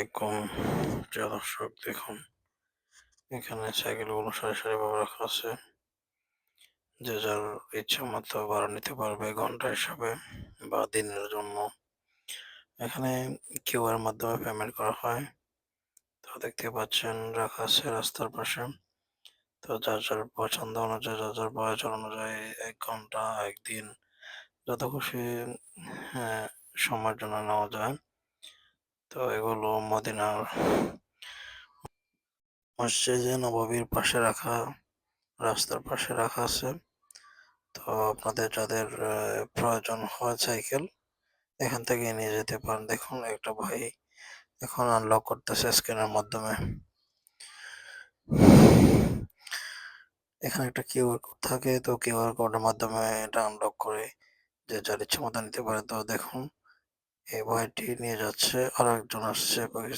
আসসালামু আলাইকুম। প্রিয় দর্শক দেখুন, এখানে সাইকেলগুলো সারি সারিভাবে রাখা আছে। যে যার ইচ্ছামতো ভাড়া নিতে পারবে ঘন্টা হিসাবে বা দিনের জন্য। এখানে কিউআর মাধ্যমে পেমেন্ট করা হয়। তো দেখতে পাচ্ছেন রাখা আছে রাস্তার পাশে। তো যার যার পছন্দ অনুযায়ী, যার যার প্রয়োজন অনুযায়ী ১ ঘন্টা, ১ দিন যত খুশি হ্যাঁ, সময়ের জন্য নেওয়া যায়। তো এগুলো মদিনার মসজিদে নববীর পাশে রাখা, রাস্তার পাশে রাখা আছে। তো আপনাদের যাদের প্রয়োজন হয় সাইকেল, এখান থেকে নিয়ে যেতে পারেন। দেখুন একটা ভাই এখন আনলক করতেছে স্ক্যানের মাধ্যমে। এখানে একটা কিউআর কোড থাকে, তো কিউআর কোডের মাধ্যমে এটা আনলক করে যে যার ইচ্ছা মতো নিতে পারে। তো দেখুন এই ভাইটি নিয়ে যাচ্ছে, আরেকজন আসছে